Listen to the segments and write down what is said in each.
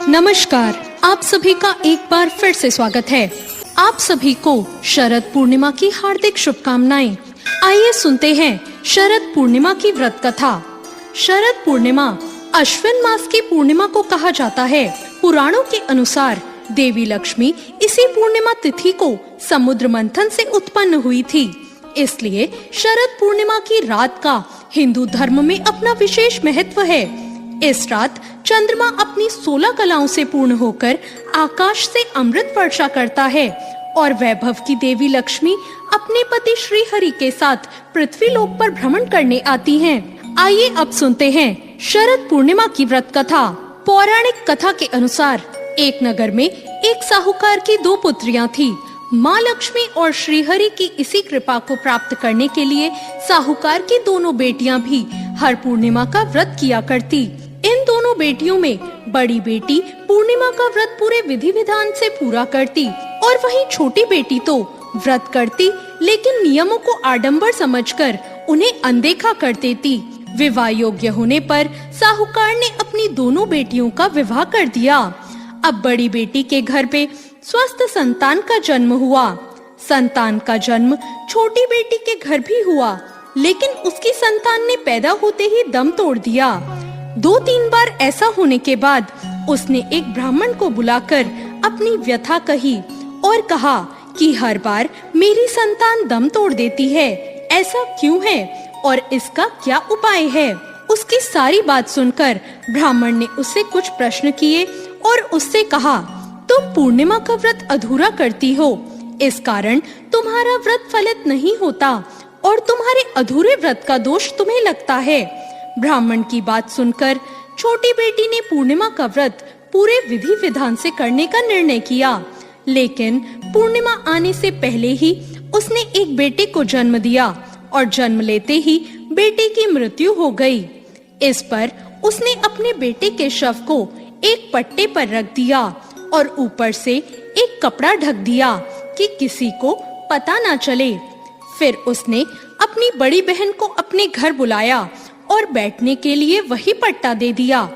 नमस्कार, आप सभी का एक बार फिर से स्वागत है। आप सभी को शरद पूर्णिमा की हार्दिक शुभकामनाएं। आइए सुनते हैं शरद पूर्णिमा की व्रत कथा। शरद पूर्णिमा अश्विन मास की पूर्णिमा को कहा जाता है। पुराणों के अनुसार देवी लक्ष्मी इसी पूर्णिमा तिथि को समुद्र मंथन से उत्पन्न हुई थी, इसलिए शरद पूर्णिमा की रात का हिंदू धर्म में अपना विशेष महत्व है। इस रात चंद्रमा अपनी 16 कलाओं से पूर्ण होकर आकाश से अमृत वर्षा करता है और वैभव की देवी लक्ष्मी अपने पति श्री हरि के साथ पृथ्वी लोक पर भ्रमण करने आती हैं। आइए अब सुनते हैं शरद पूर्णिमा की व्रत कथा। पौराणिक कथा के अनुसार एक नगर में एक साहूकार की 2 पुत्रियां थी। माँ लक्ष्मी और श्री हरि की इसी कृपा को प्राप्त करने के लिए साहूकार की दोनों बेटियां भी हर पूर्णिमा का व्रत किया करती। इन दोनों बेटियों में बड़ी बेटी पूर्णिमा का व्रत पूरे विधि विधान से पूरा करती और वहीं छोटी बेटी तो व्रत करती, लेकिन नियमों को आडंबर समझकर उन्हें अनदेखा कर देती। विवाह योग्य होने पर साहूकार ने अपनी दोनों बेटियों का विवाह कर दिया। अब बड़ी बेटी के घर पे स्वस्थ संतान का जन्म हुआ। संतान का जन्म छोटी बेटी के घर भी हुआ, लेकिन उसकी संतान ने पैदा होते ही दम तोड़ दिया। 2-3 बार ऐसा होने के बाद उसने एक ब्राह्मण को बुलाकर अपनी व्यथा कही और कहा कि हर बार मेरी संतान दम तोड़ देती है, ऐसा क्यों है और इसका क्या उपाय है। उसकी सारी बात सुनकर ब्राह्मण ने उससे कुछ प्रश्न किए और उससे कहा, तुम पूर्णिमा का व्रत अधूरा करती हो, इस कारण तुम्हारा व्रत फलित नहीं होता और तुम्हारे अधूरे व्रत का दोष तुम्हें लगता है। ब्राह्मण की बात सुनकर छोटी बेटी ने पूर्णिमा का व्रत पूरे विधि विधान से करने का निर्णय किया, लेकिन पूर्णिमा आने से पहले ही उसने एक बेटे को जन्म दिया और जन्म लेते ही बेटे की मृत्यु हो गई। इस पर उसने अपने बेटे के शव को एक पट्टे पर रख दिया और ऊपर से एक कपड़ा ढक दिया कि किसी को पता ना चले। फिर उसने अपनी बड़ी बहन को अपने घर बुलाया और बैठने के लिए वही पट्टा दे दिया।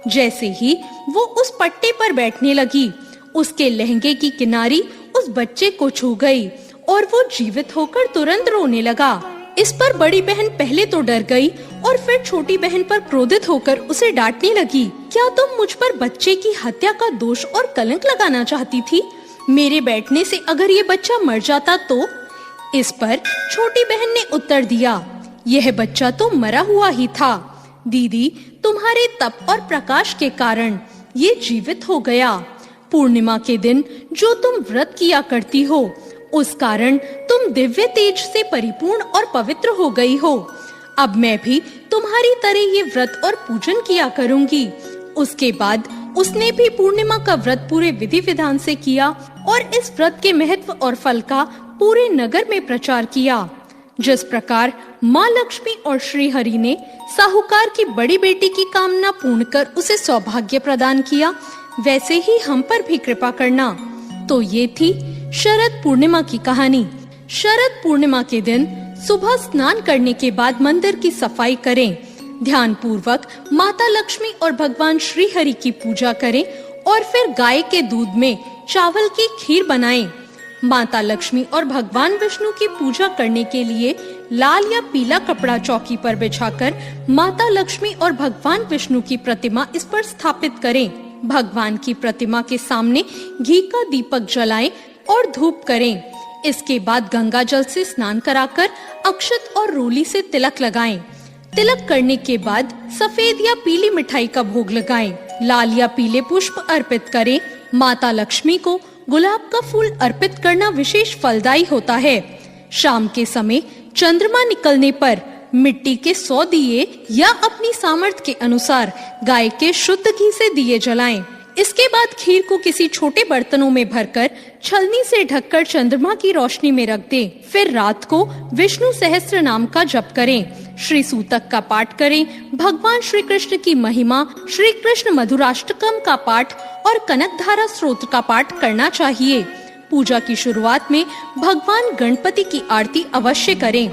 जैसे ही वो उस पट्टे पर बैठने लगी, उसके लहंगे की किनारी उस बच्चे को छू गई और वो जीवित होकर तुरंत रोने लगा। इस पर बड़ी बहन पहले तो डर गई और फिर छोटी बहन पर क्रोधित होकर उसे डांटने लगी, क्या तुम मुझ पर बच्चे की हत्या का दोष और कलंक लगाना चाहती थी? मेरे बैठने से अगर ये बच्चा मर जाता तो? इस पर छोटी बहन ने उत्तर दिया, यह बच्चा तो मरा हुआ ही था दीदी, तुम्हारे तप और प्रकाश के कारण ये जीवित हो गया। पूर्णिमा के दिन जो तुम व्रत किया करती हो, उस कारण तुम दिव्य तेज से परिपूर्ण और पवित्र हो गई हो। अब मैं भी तुम्हारी तरह ये व्रत और पूजन किया करूंगी। उसके बाद उसने भी पूर्णिमा का व्रत पूरे विधि विधान से किया और इस व्रत के महत्व और फल का पूरे नगर में प्रचार किया। जिस प्रकार माँ लक्ष्मी और श्री हरि ने साहूकार की बड़ी बेटी की कामना पूर्ण कर उसे सौभाग्य प्रदान किया, वैसे ही हम पर भी कृपा करना। तो ये थी शरद पूर्णिमा की कहानी। शरद पूर्णिमा के दिन सुबह स्नान करने के बाद मंदिर की सफाई करें, ध्यान पूर्वक माता लक्ष्मी और भगवान श्री हरि की पूजा करें और फिर गाय के दूध में चावल की खीर बनाएं। माता लक्ष्मी और भगवान विष्णु की पूजा करने के लिए लाल या पीला कपड़ा चौकी पर बिछाकर माता लक्ष्मी और भगवान विष्णु की प्रतिमा इस पर स्थापित करें। भगवान की प्रतिमा के सामने घी का दीपक जलाएं और धूप करें। इसके बाद गंगा जल से स्नान कराकर अक्षत और रोली से तिलक लगाएं। तिलक करने के बाद सफेद या पीली मिठाई का भोग लगाएं। लाल या पीले पुष्प अर्पित करें। माता लक्ष्मी को गुलाब का फूल अर्पित करना विशेष फलदायी होता है। शाम के समय चंद्रमा निकलने पर मिट्टी के 100 दिए या अपनी सामर्थ्य के अनुसार गाय के शुद्ध घी से दिए जलाएं। इसके बाद खीर को किसी छोटे बर्तनों में भरकर छलनी से ढककर चंद्रमा की रोशनी में रख दें। फिर रात को विष्णु सहस्त्र नाम का जप करें, श्री सूतक का पाठ करें, भगवान श्री कृष्ण की महिमा, श्री कृष्ण मधुराष्टकम का पाठ और कनकधारा स्तोत्र का पाठ करना चाहिए। पूजा की शुरुआत में भगवान गणपति की आरती अवश्य करें।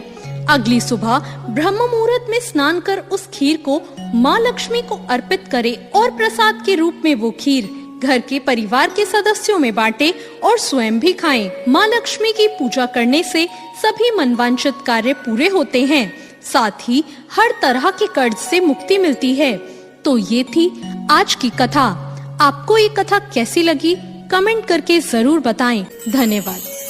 अगली सुबह ब्रह्म मुहूर्त में स्नान कर उस खीर को माँ लक्ष्मी को अर्पित करें और प्रसाद के रूप में वो खीर घर के परिवार के सदस्यों में बांटे और स्वयं भी खाएं। माँ लक्ष्मी की पूजा करने से सभी मनवांछित कार्य पूरे होते हैं, साथ ही हर तरह के कर्ज से मुक्ति मिलती है। तो ये थी आज की कथा। आपको ये कथा कैसी लगी? कमेंट करके जरूर बताएं। धन्यवाद।